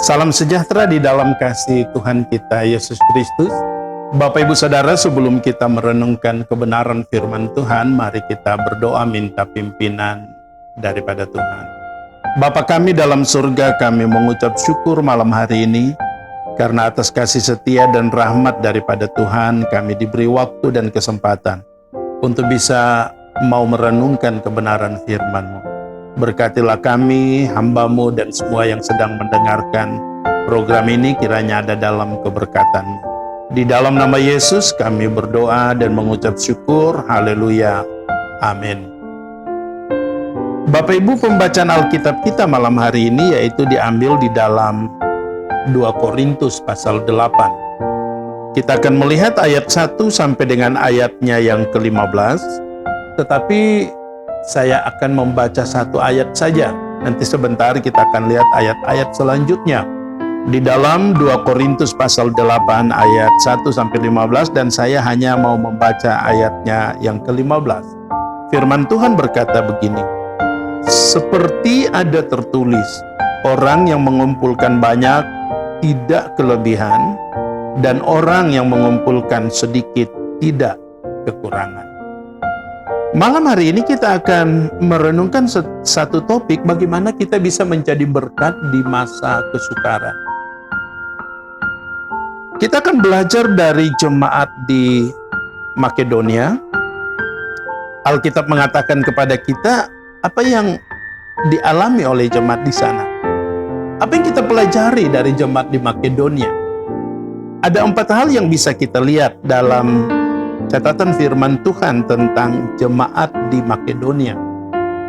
Salam sejahtera di dalam kasih Tuhan kita Yesus Kristus. Bapak Ibu Saudara, sebelum kita merenungkan kebenaran firman Tuhan, mari kita berdoa minta pimpinan daripada Tuhan. Bapa kami dalam surga, kami mengucap syukur malam hari ini, karena atas kasih setia dan rahmat daripada Tuhan, kami diberi waktu dan kesempatan untuk bisa mau merenungkan kebenaran firman-Mu. Berkatilah kami, hamba-Mu dan semua yang sedang mendengarkan program ini, kiranya ada dalam keberkatan-Mu. Di dalam nama Yesus kami berdoa dan mengucap syukur. Haleluya. Amin. Bapak Ibu, pembacaan Alkitab kita malam hari ini yaitu diambil di dalam 2 Korintus pasal 8. Kita akan melihat ayat 1 sampai dengan ayatnya yang ke-15. Tetapi saya akan membaca satu ayat saja. Nanti sebentar kita akan lihat ayat-ayat selanjutnya. Di dalam 2 Korintus pasal 8 ayat 1 sampai 15, dan saya hanya mau membaca ayatnya yang ke-15. Firman Tuhan berkata begini: seperti ada tertulis, orang yang mengumpulkan banyak tidak kelebihan, dan orang yang mengumpulkan sedikit tidak kekurangan. Malam hari ini kita akan merenungkan satu topik, bagaimana kita bisa menjadi berkat di masa kesukaran. Kita akan belajar dari jemaat di Makedonia. Alkitab mengatakan kepada kita apa yang dialami oleh jemaat di sana. Apa yang kita pelajari dari jemaat di Makedonia? Ada 4 hal yang bisa kita lihat dalam catatan firman Tuhan tentang jemaat di Makedonia.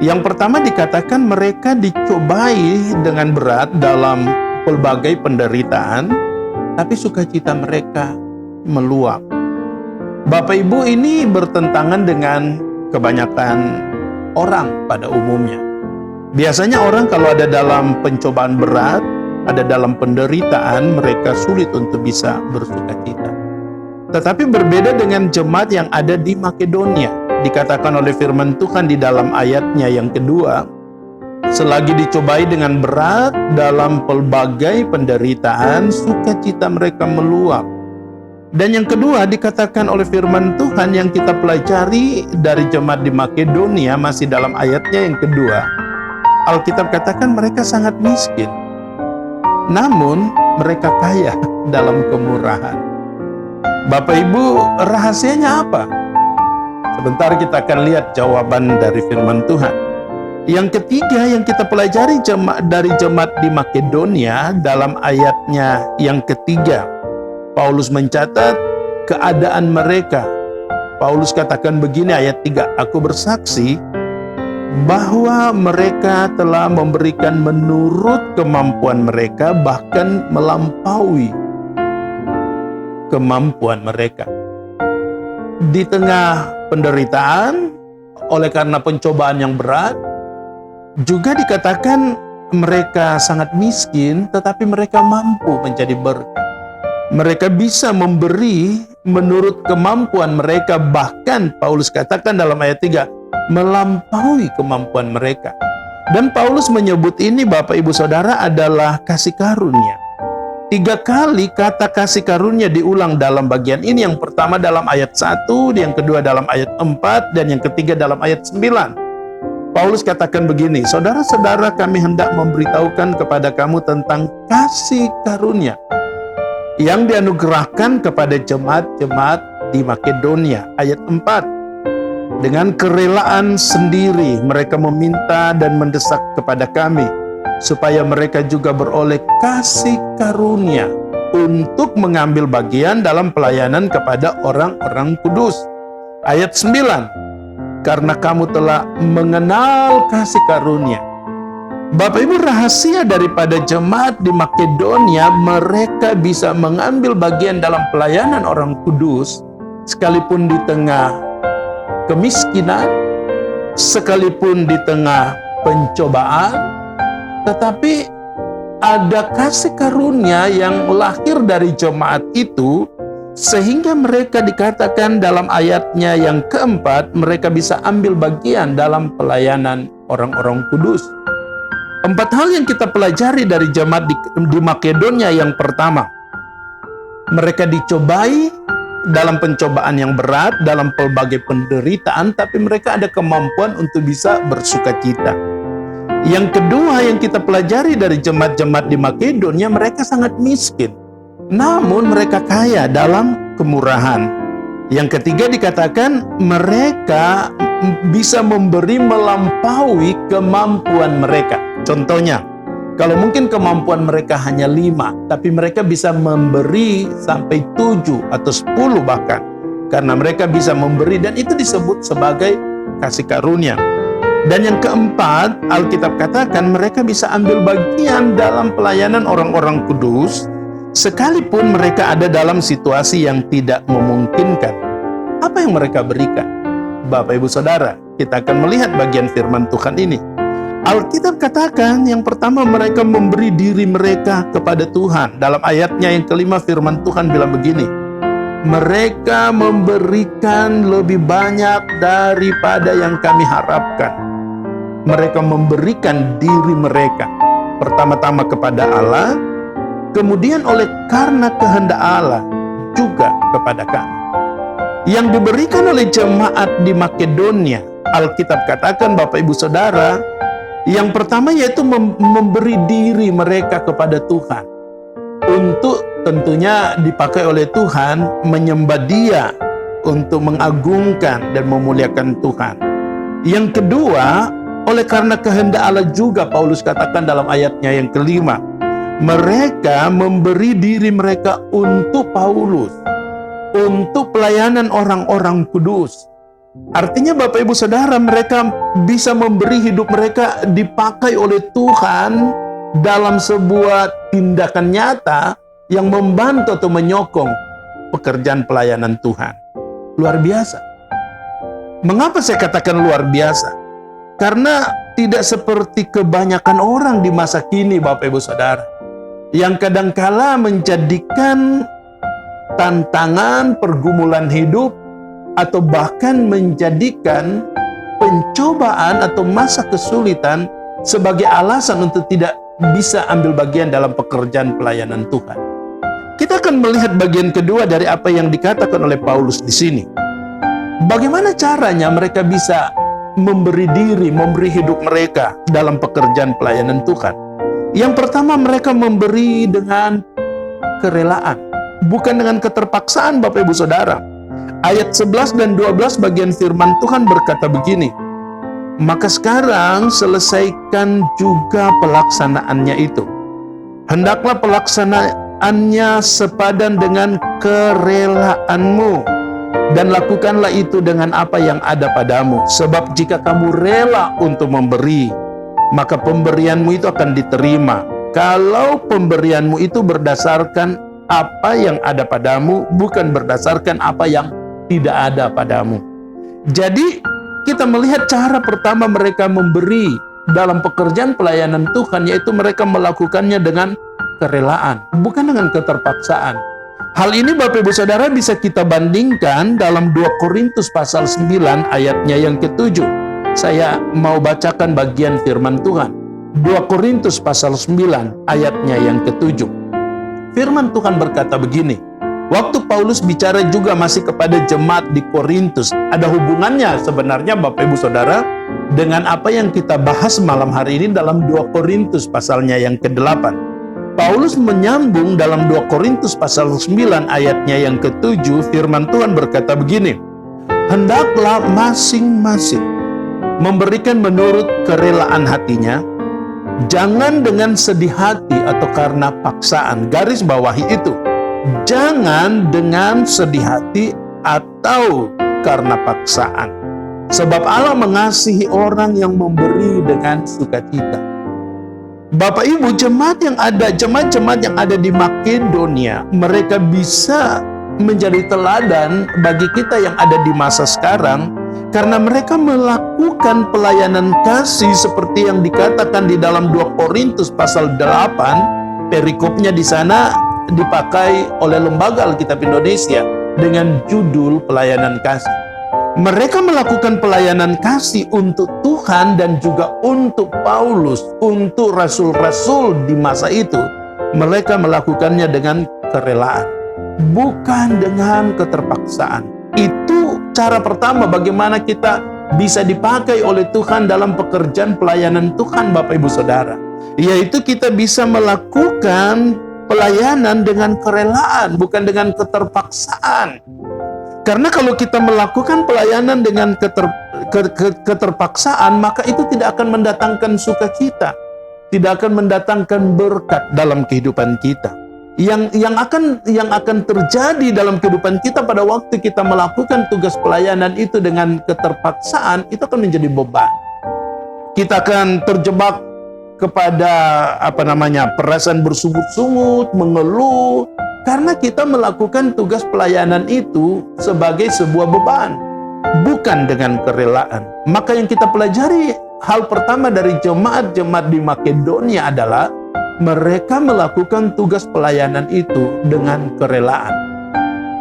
Yang pertama dikatakan mereka dicobai dengan berat dalam pelbagai penderitaan, tapi sukacita mereka meluap. Bapak Ibu, ini bertentangan dengan kebanyakan orang pada umumnya. Biasanya orang kalau ada dalam pencobaan berat, ada dalam penderitaan, mereka sulit untuk bisa bersukacita. Tetapi berbeda dengan jemaat yang ada di Makedonia. Dikatakan oleh firman Tuhan di dalam ayatnya yang kedua, selagi dicobai dengan berat dalam pelbagai penderitaan, sukacita mereka meluap. Dan yang kedua dikatakan oleh firman Tuhan yang kita pelajari dari jemaat di Makedonia, masih dalam ayatnya yang kedua, Alkitab katakan mereka sangat miskin, namun mereka kaya dalam kemurahan. Bapak Ibu, rahasianya apa? Sebentar kita akan lihat jawaban dari firman Tuhan. Yang ketiga yang kita pelajari dari jemaat di Makedonia, dalam ayatnya yang ketiga, Paulus mencatat keadaan mereka. Paulus katakan begini, ayat 3, aku bersaksi bahwa mereka telah memberikan menurut kemampuan mereka, bahkan melampaui kemampuan mereka. Di tengah penderitaan, oleh karena pencobaan yang berat, juga dikatakan mereka sangat miskin, tetapi mereka mampu menjadi berkat. Mereka bisa memberi menurut kemampuan mereka, bahkan Paulus katakan dalam ayat 3, melampaui kemampuan mereka. Dan Paulus menyebut ini, Bapak Ibu Saudara, adalah kasih karunia. 3 kali kata kasih karunia diulang dalam bagian ini. Yang pertama dalam ayat 1, yang kedua dalam ayat 4, dan yang ketiga dalam ayat 9. Paulus katakan begini, saudara-saudara, kami hendak memberitahukan kepada kamu tentang kasih karunia yang dianugerahkan kepada jemaat-jemaat di Makedonia. Ayat 4, dengan kerelaan sendiri mereka meminta dan mendesak kepada kami supaya mereka juga beroleh kasih karunia untuk mengambil bagian dalam pelayanan kepada orang-orang kudus. Ayat 9, karena kamu telah mengenal kasih karunia. Bapak Ibu, rahasia daripada jemaat di Makedonia, mereka bisa mengambil bagian dalam pelayanan orang kudus, sekalipun di tengah kemiskinan, sekalipun di tengah pencobaan, tetapi ada kasih karunia yang lahir dari jemaat itu, sehingga mereka dikatakan dalam ayatnya yang keempat, mereka bisa ambil bagian dalam pelayanan orang-orang kudus. 4 hal yang kita pelajari dari jemaat di Makedonia. Yang pertama, mereka dicobai dalam pencobaan yang berat, dalam pelbagai penderitaan, tapi mereka ada kemampuan untuk bisa bersukacita. Yang kedua yang kita pelajari dari jemaat-jemaat di Makedonia, mereka sangat miskin, namun mereka kaya dalam kemurahan. Yang ketiga dikatakan mereka bisa memberi melampaui kemampuan mereka. Contohnya, kalau mungkin kemampuan mereka hanya 5, tapi mereka bisa memberi sampai 7 atau 10 bahkan. Karena mereka bisa memberi, dan itu disebut sebagai kasih karunia. Dan yang keempat, Alkitab katakan mereka bisa ambil bagian dalam pelayanan orang-orang kudus, sekalipun mereka ada dalam situasi yang tidak memungkinkan. Apa yang mereka berikan? Bapak Ibu Saudara, kita akan melihat bagian firman Tuhan ini. Alkitab katakan yang pertama, mereka memberi diri mereka kepada Tuhan. Dalam ayatnya yang kelima, firman Tuhan bilang begini, mereka memberikan lebih banyak daripada yang kami harapkan. Mereka memberikan diri mereka pertama-tama kepada Allah, kemudian oleh karena kehendak Allah juga kepada kami. Yang diberikan oleh jemaat di Makedonia, Alkitab katakan Bapak Ibu Saudara, yang pertama yaitu memberi diri mereka kepada Tuhan, untuk tentunya dipakai oleh Tuhan, menyembah Dia, untuk mengagungkan dan memuliakan Tuhan. Yang kedua, oleh karena kehendak Allah juga, Paulus katakan dalam ayatnya yang kelima, mereka memberi diri mereka untuk Paulus, untuk pelayanan orang-orang kudus. Artinya Bapak Ibu Saudara, mereka bisa memberi hidup mereka dipakai oleh Tuhan dalam sebuah tindakan nyata yang membantu atau menyokong pekerjaan pelayanan Tuhan. Luar biasa. Mengapa saya katakan luar biasa? Karena tidak seperti kebanyakan orang di masa kini, Bapak Ibu Saudara, yang kadangkala menjadikan tantangan, pergumulan hidup, atau bahkan menjadikan pencobaan atau masa kesulitan sebagai alasan untuk tidak bisa ambil bagian dalam pekerjaan pelayanan Tuhan. Kita akan melihat bagian kedua dari apa yang dikatakan oleh Paulus di sini. Bagaimana caranya mereka bisa memberi diri, memberi hidup mereka dalam pekerjaan pelayanan Tuhan? Yang pertama, mereka memberi dengan kerelaan, bukan dengan keterpaksaan, Bapak Ibu Saudara. Ayat 11 dan 12 bagian firman Tuhan berkata begini, maka sekarang selesaikan juga pelaksanaannya itu. Hendaklah pelaksanaannya sepadan dengan kerelaanmu, dan lakukanlah itu dengan apa yang ada padamu. Sebab jika kamu rela untuk memberi, maka pemberianmu itu akan diterima. Kalau pemberianmu itu berdasarkan apa yang ada padamu, bukan berdasarkan apa yang tidak ada padamu. Jadi kita melihat cara pertama mereka memberi dalam pekerjaan pelayanan Tuhan, yaitu mereka melakukannya dengan kerelaan, bukan dengan keterpaksaan. Hal ini Bapak Ibu Saudara bisa kita bandingkan dalam 2 Korintus pasal 9 ayatnya yang ke-7. Saya mau bacakan bagian firman Tuhan. 2 Korintus pasal 9 ayatnya yang ke-7. Firman Tuhan berkata begini, waktu Paulus bicara juga masih kepada jemaat di Korintus, ada hubungannya sebenarnya Bapak Ibu Saudara dengan apa yang kita bahas malam hari ini dalam 2 Korintus pasalnya yang ke-8. Paulus menyambung dalam 2 Korintus pasal 9 ayatnya yang ke-7, firman Tuhan berkata begini, hendaklah masing-masing memberikan menurut kerelaan hatinya, jangan dengan sedih hati atau karena paksaan. Garis bawahi itu, jangan dengan sedih hati atau karena paksaan. Sebab Allah mengasihi orang yang memberi dengan sukacita. Bapak Ibu, jemaat yang ada di Makedonia, mereka bisa menjadi teladan bagi kita yang ada di masa sekarang, karena mereka melakukan pelayanan kasih seperti yang dikatakan di dalam 2 Korintus pasal 8, perikopnya di sana dipakai oleh Lembaga Alkitab Indonesia dengan judul pelayanan kasih. Mereka melakukan pelayanan kasih untuk Tuhan dan juga untuk Paulus, untuk rasul-rasul di masa itu. Mereka melakukannya dengan kerelaan, bukan dengan keterpaksaan. Itu cara pertama bagaimana kita bisa dipakai oleh Tuhan dalam pekerjaan pelayanan Tuhan, Bapak Ibu Saudara. Yaitu kita bisa melakukan pelayanan dengan kerelaan, bukan dengan keterpaksaan. Karena kalau kita melakukan pelayanan dengan keterpaksaan, maka itu tidak akan mendatangkan sukacita, tidak akan mendatangkan berkat dalam kehidupan kita. Yang akan terjadi dalam kehidupan kita pada waktu kita melakukan tugas pelayanan itu dengan keterpaksaan, itu akan menjadi beban. Kita akan terjebak kepada perasaan bersungut-sungut, mengeluh, karena kita melakukan tugas pelayanan itu sebagai sebuah beban, bukan dengan kerelaan. Maka yang kita pelajari, hal pertama dari jemaat-jemaat di Makedonia adalah mereka melakukan tugas pelayanan itu dengan kerelaan.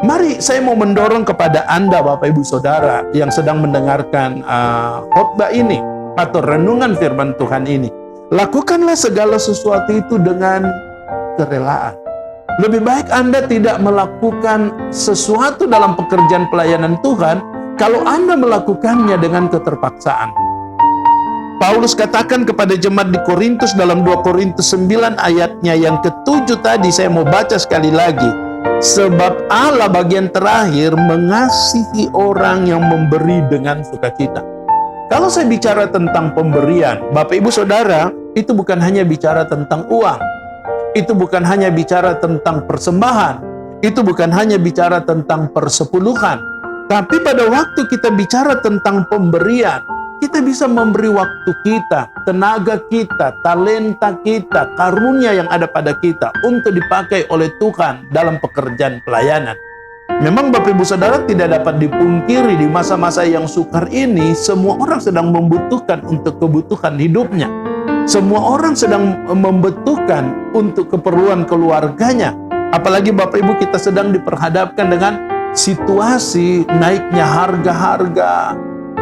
Mari saya mau mendorong kepada Anda, Bapak Ibu Saudara, yang sedang mendengarkan khotbah ini atau renungan firman Tuhan ini. Lakukanlah segala sesuatu itu dengan kerelaan. Lebih baik Anda tidak melakukan sesuatu dalam pekerjaan pelayanan Tuhan kalau Anda melakukannya dengan keterpaksaan. Paulus katakan kepada jemaat di Korintus dalam 2 Korintus 9 ayatnya yang ke-7 tadi, saya mau baca sekali lagi. Sebab Allah bagian terakhir mengasihi orang yang memberi dengan sukacita. Kalau saya bicara tentang pemberian, Bapak Ibu Saudara, itu bukan hanya bicara tentang uang. Itu bukan hanya bicara tentang persembahan, itu bukan hanya bicara tentang persepuluhan. Tapi pada waktu kita bicara tentang pemberian, kita bisa memberi waktu kita, tenaga kita, talenta kita, karunia yang ada pada kita untuk dipakai oleh Tuhan dalam pekerjaan pelayanan. Memang Bapak Ibu Saudara tidak dapat dipungkiri di masa-masa yang sukar ini, semua orang sedang membutuhkan untuk kebutuhan hidupnya. Semua orang sedang membutuhkan untuk keperluan keluarganya. Apalagi Bapak Ibu kita sedang diperhadapkan dengan situasi naiknya harga-harga,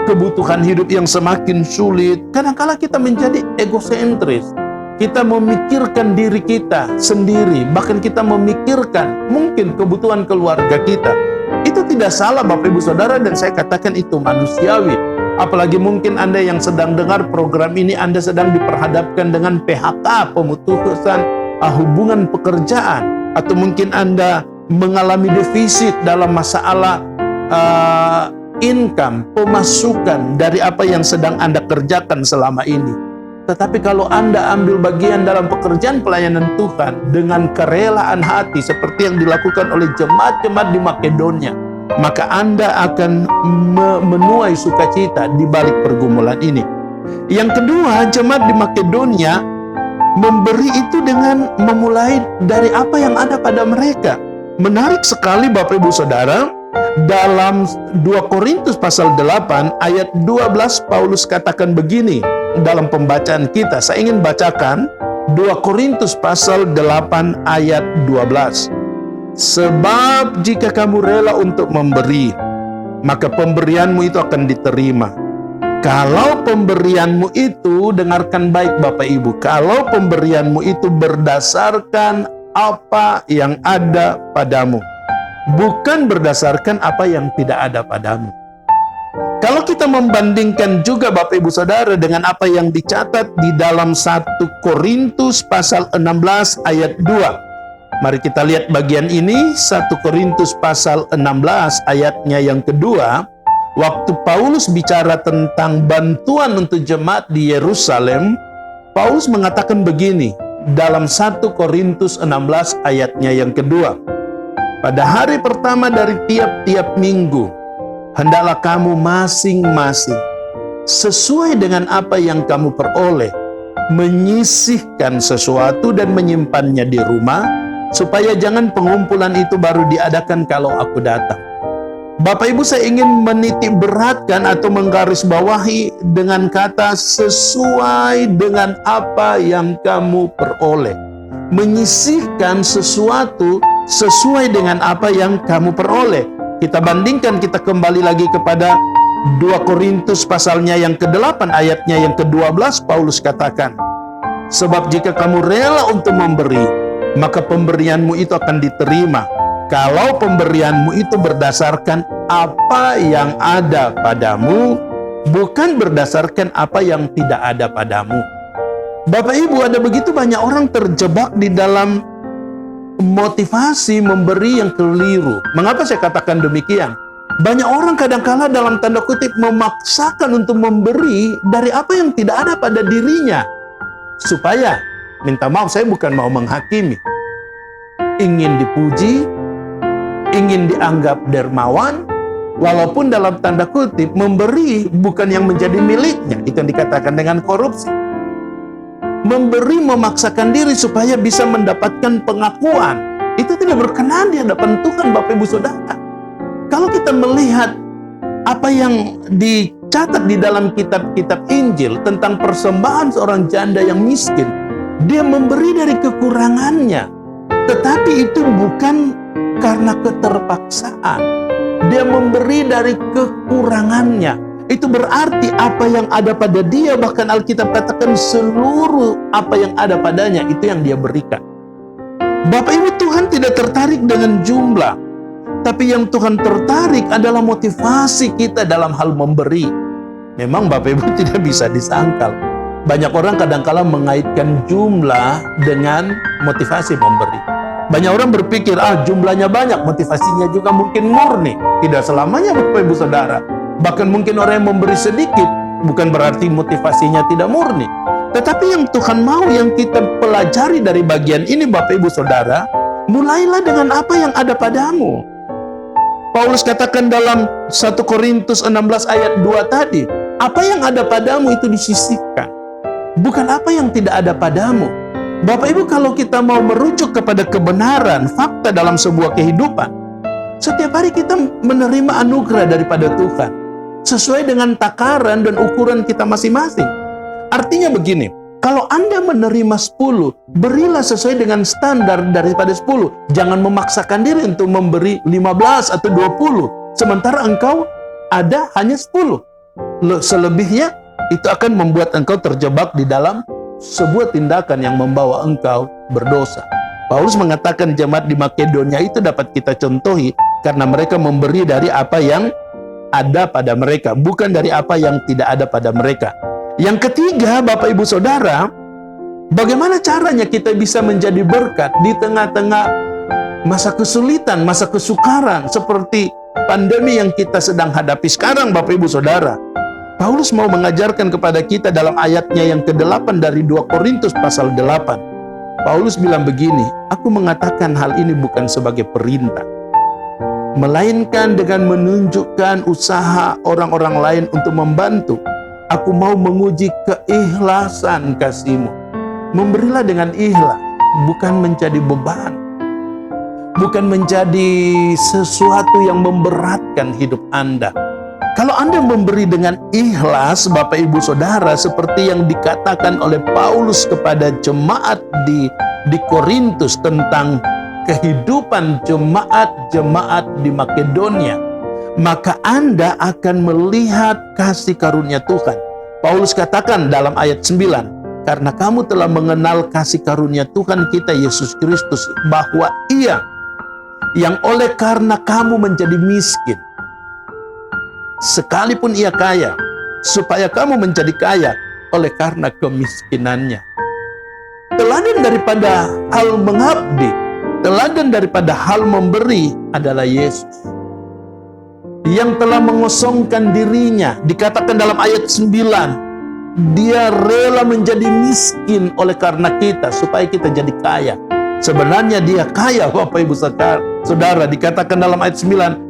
kebutuhan hidup yang semakin sulit. Kadang-kala kita menjadi egosentris. Kita memikirkan diri kita sendiri, bahkan kita memikirkan mungkin kebutuhan keluarga kita. Itu tidak salah Bapak Ibu Saudara, dan saya katakan itu manusiawi. Apalagi mungkin Anda yang sedang dengar program ini, Anda sedang diperhadapkan dengan PHK, pemutusan hubungan pekerjaan, atau mungkin Anda mengalami defisit dalam masalah income, pemasukan dari apa yang sedang Anda kerjakan selama ini. Tetapi kalau Anda ambil bagian dalam pekerjaan pelayanan Tuhan dengan kerelaan hati seperti yang dilakukan oleh jemaat-jemaat di Makedonia, maka Anda akan menuai sukacita di balik pergumulan ini. Yang kedua, jemaat di Makedonia memberi itu dengan memulai dari apa yang ada pada mereka. Menarik sekali Bapak Ibu Saudara, dalam 2 Korintus pasal 8 ayat 12 Paulus katakan begini dalam pembacaan kita. Saya ingin bacakan 2 Korintus pasal 8 ayat 12. Sebab jika kamu rela untuk memberi, maka pemberianmu itu akan diterima. Kalau pemberianmu itu, dengarkan baik Bapak Ibu, kalau pemberianmu itu berdasarkan apa yang ada padamu, bukan berdasarkan apa yang tidak ada padamu. Kalau kita membandingkan juga Bapak Ibu Saudara dengan apa yang dicatat di dalam 1 Korintus pasal 16 ayat 2. Mari kita lihat bagian ini, 1 Korintus pasal 16 ayatnya yang kedua. Waktu Paulus bicara tentang bantuan untuk jemaat di Yerusalem, Paulus mengatakan begini dalam 1 Korintus 16 ayatnya yang kedua. Pada hari pertama dari tiap-tiap minggu, hendaklah kamu masing-masing sesuai dengan apa yang kamu peroleh, menyisihkan sesuatu dan menyimpannya di rumah, supaya jangan pengumpulan itu baru diadakan kalau aku datang. Bapak Ibu, saya ingin menitik beratkan atau menggarisbawahi dengan kata sesuai dengan apa yang kamu peroleh. Menyisihkan sesuatu sesuai dengan apa yang kamu peroleh. Kita bandingkan, kita kembali lagi kepada 2 Korintus pasalnya yang ke-8 ayatnya yang ke-12, Paulus katakan, sebab jika kamu rela untuk memberi, maka pemberianmu itu akan diterima. Kalau pemberianmu itu berdasarkan apa yang ada padamu, bukan berdasarkan apa yang tidak ada padamu. Bapak Ibu, ada begitu banyak orang terjebak di dalam motivasi memberi yang keliru. Mengapa saya katakan demikian? Banyak orang kadang-kala dalam tanda kutip memaksakan untuk memberi dari apa yang tidak ada pada dirinya. Supaya, minta maaf, saya bukan mau menghakimi. Ingin dipuji, ingin dianggap dermawan, walaupun dalam tanda kutip memberi bukan yang menjadi miliknya. Itu yang dikatakan dengan korupsi. Memberi memaksakan diri supaya bisa mendapatkan pengakuan. Itu tidak berkenan di hadapan Tuhan, Bapak Ibu Saudara. Kalau kita melihat apa yang dicatat di dalam kitab-kitab Injil tentang persembahan seorang janda yang miskin, dia memberi dari kekurangannya, tetapi itu bukan karena keterpaksaan. Dia memberi dari kekurangannya. Itu berarti apa yang ada pada dia, bahkan Alkitab katakan seluruh apa yang ada padanya, itu yang dia berikan. Bapak Ibu, Tuhan tidak tertarik dengan jumlah, tapi yang Tuhan tertarik adalah motivasi kita dalam hal memberi. Memang Bapak Ibu tidak bisa disangkal. Banyak orang kadang-kala mengaitkan jumlah dengan motivasi memberi. Banyak orang berpikir, jumlahnya banyak, motivasinya juga mungkin murni. Tidak selamanya Bapak Ibu Saudara. Bahkan mungkin orang yang memberi sedikit, bukan berarti motivasinya tidak murni. Tetapi yang Tuhan mau, yang kita pelajari dari bagian ini Bapak Ibu Saudara, mulailah dengan apa yang ada padamu. Paulus katakan dalam 1 Korintus 16 ayat 2 tadi, apa yang ada padamu itu disisipkan, bukan apa yang tidak ada padamu. Bapak Ibu, kalau kita mau merujuk kepada kebenaran, fakta dalam sebuah kehidupan, setiap hari kita menerima anugerah daripada Tuhan, sesuai dengan takaran dan ukuran kita masing-masing. Artinya begini, kalau Anda menerima 10, berilah sesuai dengan standar daripada 10. Jangan memaksakan diri untuk memberi 15 atau 20. Sementara engkau ada hanya 10. Selebihnya, itu akan membuat engkau terjebak di dalam sebuah tindakan yang membawa engkau berdosa. Paulus mengatakan jemaat di Makedonia itu dapat kita contohi karena mereka memberi dari apa yang ada pada mereka, bukan dari apa yang tidak ada pada mereka. Yang ketiga, Bapak Ibu Saudara, bagaimana caranya kita bisa menjadi berkat di tengah-tengah masa kesulitan, masa kesukaran seperti pandemi yang kita sedang hadapi sekarang, Bapak Ibu Saudara. Paulus mau mengajarkan kepada kita dalam ayatnya yang ke-8 dari 2 Korintus pasal 8. Paulus bilang begini, aku mengatakan hal ini bukan sebagai perintah, melainkan dengan menunjukkan usaha orang-orang lain untuk membantu. Aku mau menguji keikhlasan kasihmu. Memberilah dengan ikhlas, bukan menjadi beban, bukan menjadi sesuatu yang memberatkan hidup Anda. Kalau Anda memberi dengan ikhlas, Bapak Ibu Saudara, seperti yang dikatakan oleh Paulus kepada jemaat di Korintus tentang kehidupan jemaat-jemaat di Makedonia, maka Anda akan melihat kasih karunia Tuhan. Paulus katakan dalam ayat 9, karena kamu telah mengenal kasih karunia Tuhan kita Yesus Kristus, bahwa Ia yang oleh karena kamu menjadi miskin, sekalipun Ia kaya, supaya kamu menjadi kaya oleh karena kemiskinannya. Teladan daripada hal mengabdi, teladan daripada hal memberi adalah Yesus, yang telah mengosongkan dirinya. Dikatakan dalam ayat 9, dia rela menjadi miskin oleh karena kita, supaya kita jadi kaya. Sebenarnya dia kaya, Bapak Ibu Saudara. Dikatakan dalam ayat 9,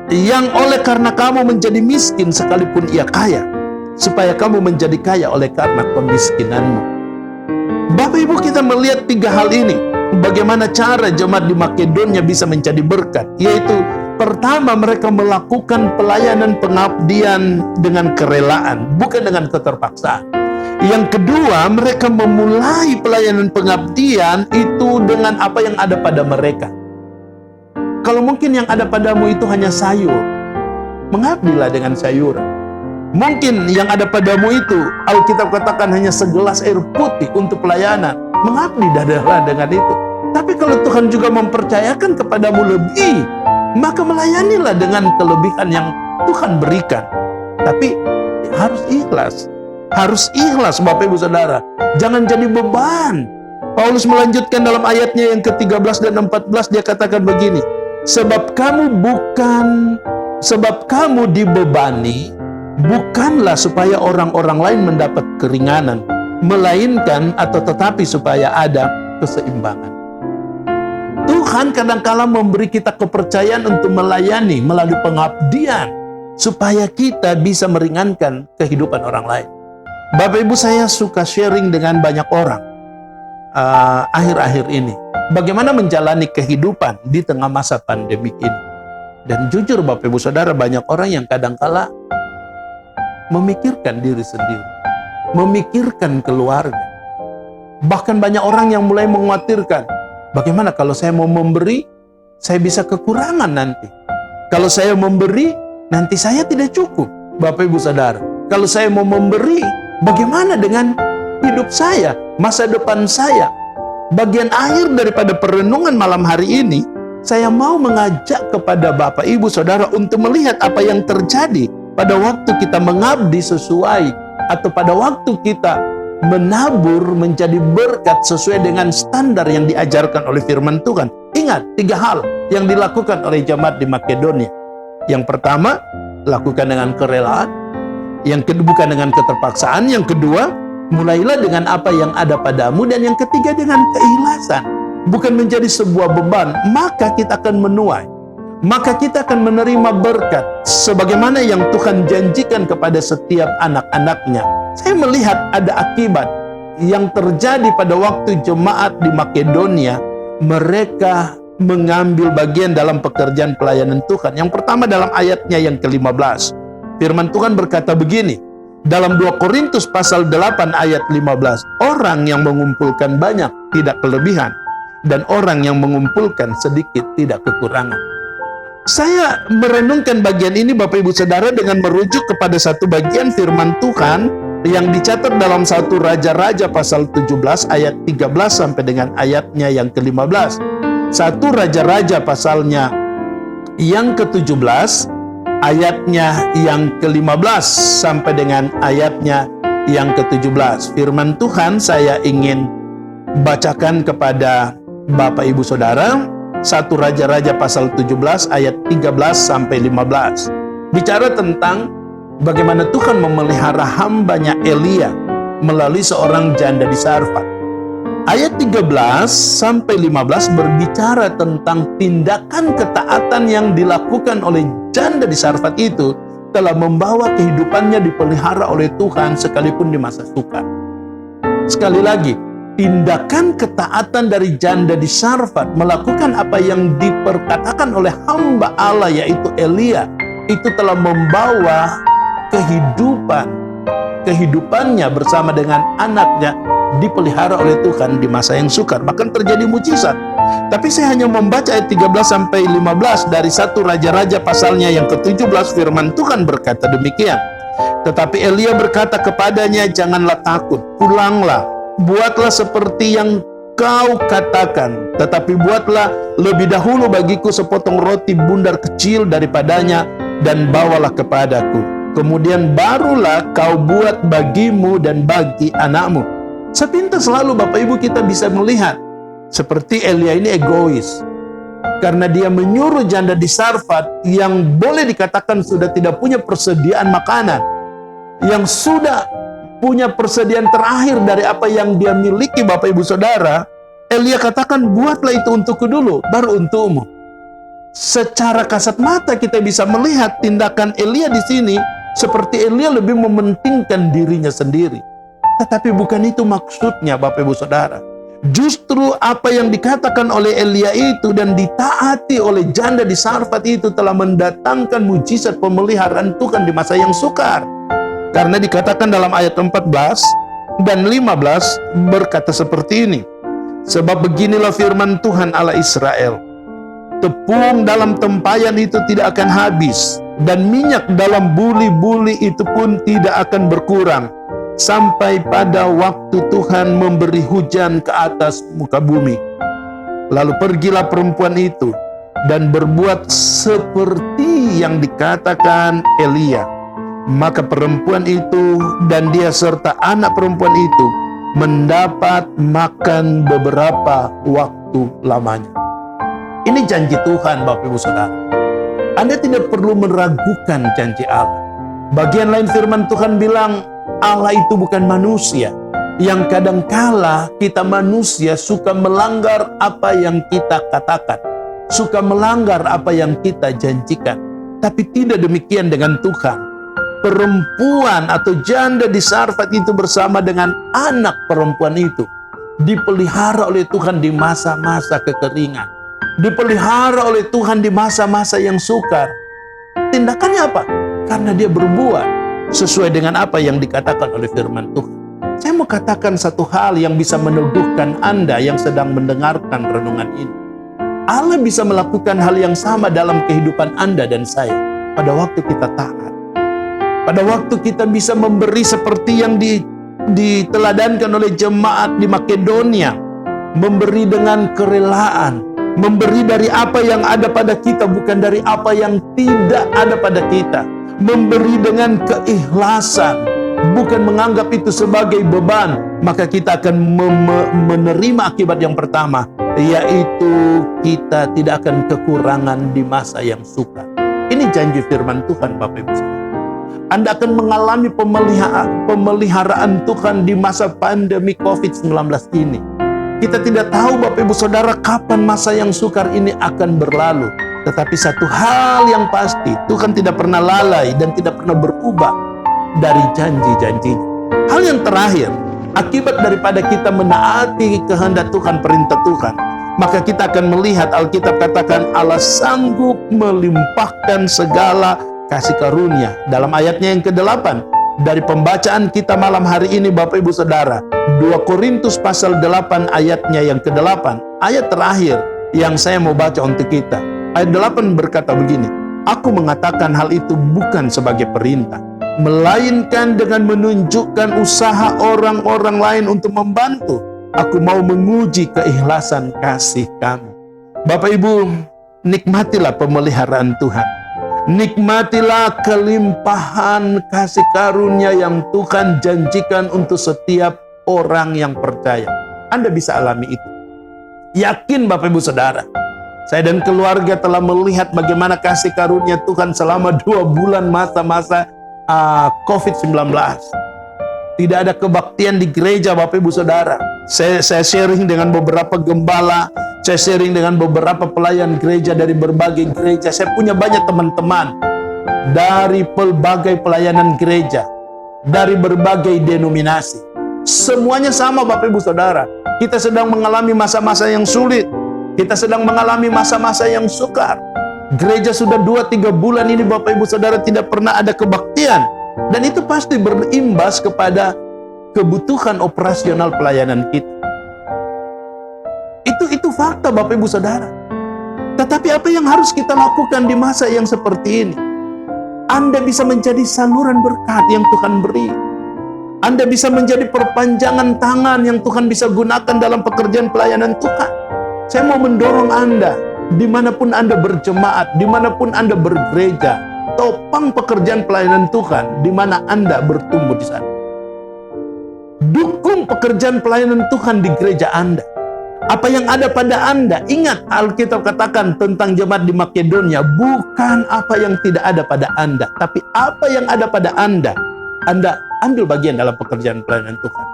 yang oleh karena kamu menjadi miskin sekalipun ia kaya, supaya kamu menjadi kaya oleh karena kemiskinanmu. Bapak Ibu, kita melihat 3 hal ini. Bagaimana cara jemaat di Makedonia bisa menjadi berkat, yaitu pertama, mereka melakukan pelayanan pengabdian dengan kerelaan, bukan dengan keterpaksaan. Yang kedua, mereka memulai pelayanan pengabdian itu dengan apa yang ada pada mereka. Kalau mungkin yang ada padamu itu hanya sayur, mengabdilah dengan sayuran. Mungkin yang ada padamu itu, Alkitab katakan hanya segelas air putih untuk pelayanan. Mengabdi adalah dengan itu. Tapi kalau Tuhan juga mempercayakan kepadamu lebih, maka melayanilah dengan kelebihan yang Tuhan berikan. Tapi harus ikhlas. Harus ikhlas, Bapak Ibu Saudara. Jangan jadi beban. Paulus melanjutkan dalam ayatnya yang ke-13 dan 14, dia katakan begini, sebab kamu dibebani, bukanlah supaya orang-orang lain mendapat keringanan, melainkan atau tetapi supaya ada keseimbangan. Tuhan kadang-kala memberi kita kepercayaan untuk melayani melalui pengabdian, supaya kita bisa meringankan kehidupan orang lain. Bapak Ibu, saya suka sharing dengan banyak orang akhir-akhir ini, bagaimana menjalani kehidupan di tengah masa pandemi ini. Dan jujur Bapak Ibu Saudara, banyak orang yang kadangkala memikirkan diri sendiri, memikirkan keluarga. Bahkan banyak orang yang mulai mengkhawatirkan, bagaimana kalau saya mau memberi, saya bisa kekurangan nanti. Kalau saya memberi, nanti saya tidak cukup. Bapak Ibu Saudara, kalau saya mau memberi, bagaimana dengan hidup saya, masa depan saya? Bagian akhir daripada perenungan malam hari ini, saya mau mengajak kepada Bapak Ibu Saudara untuk melihat apa yang terjadi pada waktu kita mengabdi sesuai, atau pada waktu kita menabur menjadi berkat sesuai dengan standar yang diajarkan oleh firman Tuhan. Ingat, 3 hal yang dilakukan oleh jemaat di Makedonia. Yang pertama, lakukan dengan kerelaan. Yang kedua, bukan dengan keterpaksaan. Yang kedua, mulailah dengan apa yang ada padamu. Dan yang ketiga, dengan keikhlasan. Bukan menjadi sebuah beban, maka kita akan menuai. Maka kita akan menerima berkat sebagaimana yang Tuhan janjikan kepada setiap anak-anaknya. Saya melihat ada akibat yang terjadi pada waktu jemaat di Makedonia. Mereka mengambil bagian dalam pekerjaan pelayanan Tuhan. Yang pertama dalam ayatnya yang ke-15. Firman Tuhan berkata begini, dalam 2 Korintus pasal 8 ayat 15. Orang yang mengumpulkan banyak tidak kelebihan, dan orang yang mengumpulkan sedikit tidak kekurangan. Saya merenungkan bagian ini Bapak Ibu Saudara dengan merujuk kepada satu bagian firman Tuhan yang dicatat dalam 1 Raja-Raja pasal 17 ayat 13 sampai dengan ayatnya yang ke-15. 1 Raja-Raja pasalnya yang ke-17 ayatnya yang ke-15 sampai dengan ayatnya yang ke-17. Firman Tuhan saya ingin bacakan kepada Bapak Ibu Saudara. 1 Raja-Raja pasal 17 ayat 13 sampai 15. Bicara tentang bagaimana Tuhan memelihara hambanya Elia melalui seorang janda di Sarfat. Ayat 13 sampai 15 berbicara tentang tindakan ketaatan yang dilakukan oleh janda di Sarfat itu telah membawa kehidupannya dipelihara oleh Tuhan sekalipun di masa sukar. Sekali lagi, tindakan ketaatan dari janda di Sarfat melakukan apa yang diperkatakan oleh hamba Allah yaitu Elia, itu telah membawa kehidupannya bersama dengan anaknya dipelihara oleh Tuhan di masa yang sukar, bahkan terjadi mujizat. Tapi saya hanya membaca ayat 13 sampai 15 dari 1 Raja-Raja pasalnya yang ke-17. Firman Tuhan berkata demikian. Tetapi Elia berkata kepadanya, janganlah takut, pulanglah, buatlah seperti yang kau katakan, tetapi buatlah lebih dahulu bagiku sepotong roti bundar kecil daripadanya dan bawalah kepadaku. Kemudian barulah kau buat bagimu dan bagi anakmu. Sepintas selalu Bapak Ibu kita bisa melihat seperti Elia ini egois, karena dia menyuruh janda di Sarfat yang boleh dikatakan sudah tidak punya persediaan makanan, yang sudah punya persediaan terakhir dari apa yang dia miliki. Bapak Ibu Saudara, Elia katakan buatlah itu untukku dulu, baru untukmu. Secara kasat mata kita bisa melihat tindakan Elia di sini seperti Elia lebih mementingkan dirinya sendiri. Tetapi bukan itu maksudnya Bapak Ibu Saudara. Justru apa yang dikatakan oleh Elia itu dan ditaati oleh janda di Sarfat itu telah mendatangkan mujizat pemeliharaan Tuhan di masa yang sukar. Karena dikatakan dalam ayat 14 dan 15 berkata seperti ini. Sebab beginilah firman Tuhan Allah Israel. Tepung dalam tempayan itu tidak akan habis, dan minyak dalam buli-buli itu pun tidak akan berkurang sampai pada waktu Tuhan memberi hujan ke atas muka bumi. Lalu pergilah perempuan itu dan berbuat seperti yang dikatakan Elia. Maka perempuan itu dan dia serta anak perempuan itu mendapat makan beberapa waktu lamanya. Ini janji Tuhan, Bapak Ibu Saudara. Anda tidak perlu meragukan janji Allah. Bagian lain firman Tuhan bilang, Allah itu bukan manusia. Yang kadangkala kita manusia suka melanggar apa yang kita katakan. Suka melanggar apa yang kita janjikan. Tapi tidak demikian dengan Tuhan. Perempuan atau janda di Sarfat itu bersama dengan anak perempuan itu dipelihara oleh Tuhan di masa-masa kekeringan. Dipelihara oleh Tuhan di masa-masa yang sukar. Tindakannya apa? Karena dia berbuat sesuai dengan apa yang dikatakan oleh firman Tuhan. Saya mau katakan satu hal yang bisa meneduhkan Anda yang sedang mendengarkan renungan ini. Allah bisa melakukan hal yang sama dalam kehidupan Anda dan saya pada waktu kita taat. Pada waktu kita bisa memberi seperti yang diteladankan oleh jemaat di Makedonia. Memberi dengan kerelaan. Memberi dari apa yang ada pada kita, bukan dari apa yang tidak ada pada kita. Memberi dengan keikhlasan, bukan menganggap itu sebagai beban. Maka kita akan menerima akibat yang pertama, yaitu kita tidak akan kekurangan di masa yang sukar. Ini janji firman Tuhan, Bapak Ibu Saudara. Anda akan mengalami pemeliharaan Tuhan di masa pandemi COVID-19 ini. Kita tidak tahu, Bapak Ibu Saudara, kapan masa yang sukar ini akan berlalu. Tetapi satu hal yang pasti, Tuhan tidak pernah lalai dan tidak pernah berubah dari janji-janjinya. Hal yang terakhir, akibat daripada kita menaati kehendak Tuhan, perintah Tuhan, maka kita akan melihat Alkitab katakan Allah sanggup melimpahkan segala kasih karunia. Dalam ayatnya yang ke-8, dari pembacaan kita malam hari ini, Bapak Ibu Saudara, 2 Korintus pasal 8 ayatnya yang ke-8, ayat terakhir yang saya mau baca untuk kita. Ayat 8 berkata begini, aku mengatakan hal itu bukan sebagai perintah, melainkan dengan menunjukkan usaha orang-orang lain untuk membantu. Aku mau menguji keikhlasan kasih kamu. Bapak Ibu, nikmatilah pemeliharaan Tuhan. Nikmatilah kelimpahan kasih karunia yang Tuhan janjikan untuk setiap orang yang percaya. Anda bisa alami itu. Yakin Bapak Ibu Saudara, saya dan keluarga telah melihat bagaimana kasih karunia Tuhan selama 2 bulan masa-masa COVID-19. Tidak ada kebaktian di gereja, Bapak Ibu Saudara. Saya sharing dengan beberapa gembala, saya sharing dengan beberapa pelayan gereja dari berbagai gereja. Saya punya banyak teman-teman dari berbagai pelayanan gereja, dari berbagai denominasi. Semuanya sama, Bapak Ibu Saudara. Kita sedang mengalami masa-masa yang sulit. Kita sedang mengalami masa-masa yang sukar. Gereja sudah 2-3 bulan ini, Bapak Ibu Saudara, tidak pernah ada kebaktian. Dan itu pasti berimbas kepada kebutuhan operasional pelayanan kita. Itu fakta, Bapak Ibu Saudara. Tetapi apa yang harus kita lakukan di masa yang seperti ini? Anda bisa menjadi saluran berkat yang Tuhan beri. Anda bisa menjadi perpanjangan tangan yang Tuhan bisa gunakan dalam pekerjaan pelayanan Tuhan. Saya mau mendorong Anda, dimanapun Anda berjemaat, dimanapun Anda bergereja, topang pekerjaan pelayanan Tuhan di mana Anda bertumbuh di sana. Dukung pekerjaan pelayanan Tuhan di gereja Anda. Apa yang ada pada Anda, ingat Alkitab katakan tentang jemaat di Makedonia, bukan apa yang tidak ada pada Anda, tapi apa yang ada pada Anda. Anda ambil bagian dalam pekerjaan pelayanan Tuhan.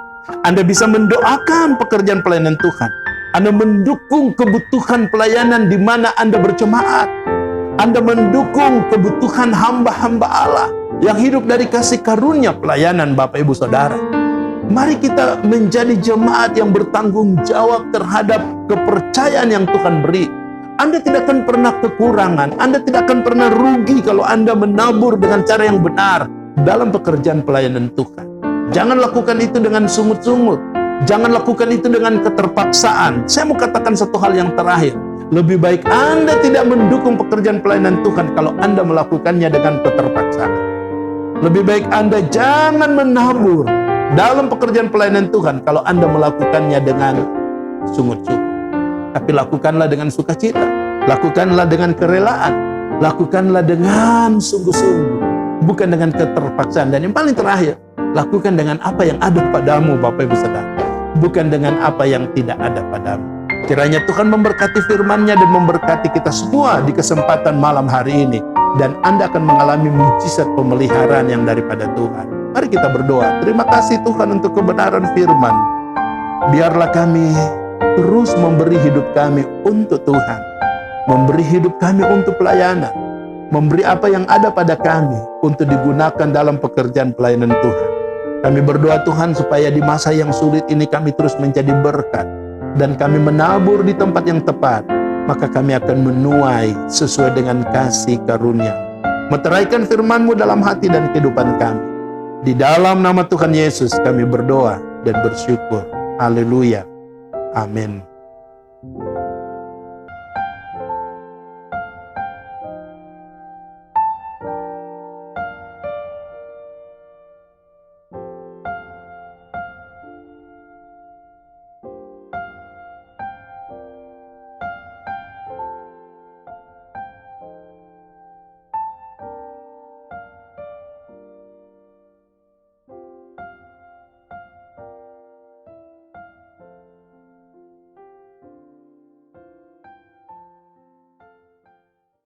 Anda bisa mendoakan pekerjaan pelayanan Tuhan. Anda mendukung kebutuhan pelayanan di mana Anda berjemaat. Anda mendukung kebutuhan hamba-hamba Allah yang hidup dari kasih karunia pelayanan, Bapak Ibu Saudara. Mari kita menjadi jemaat yang bertanggung jawab terhadap kepercayaan yang Tuhan beri. Anda tidak akan pernah kekurangan, Anda tidak akan pernah rugi kalau Anda menabur dengan cara yang benar dalam pekerjaan pelayanan Tuhan. Jangan lakukan itu dengan sungut-sungut. Jangan lakukan itu dengan keterpaksaan. Saya mau katakan satu hal yang terakhir. Lebih baik Anda tidak mendukung pekerjaan pelayanan Tuhan kalau Anda melakukannya dengan keterpaksaan. Lebih baik Anda jangan menabur dalam pekerjaan pelayanan Tuhan kalau Anda melakukannya dengan sungut-sungut. Tapi lakukanlah dengan sukacita. Lakukanlah dengan kerelaan. Lakukanlah dengan sungguh-sungguh. Bukan dengan keterpaksaan. Dan yang paling terakhir, lakukan dengan apa yang ada padamu, Bapak Ibu Saudara. Bukan dengan apa yang tidak ada padamu. Kiranya Tuhan memberkati firman-Nya dan memberkati kita semua di kesempatan malam hari ini. Dan Anda akan mengalami mujizat pemeliharaan yang daripada Tuhan. Mari kita berdoa. Terima kasih Tuhan untuk kebenaran firman. Biarlah kami terus memberi hidup kami untuk Tuhan. Memberi hidup kami untuk pelayanan. Memberi apa yang ada pada kami untuk digunakan dalam pekerjaan pelayanan Tuhan. Kami berdoa Tuhan supaya di masa yang sulit ini kami terus menjadi berkat. Dan kami menabur di tempat yang tepat. Maka kami akan menuai sesuai dengan kasih karunia. Meteraikan firman-Mu dalam hati dan kehidupan kami. Di dalam nama Tuhan Yesus kami berdoa dan bersyukur. Haleluya. Amin.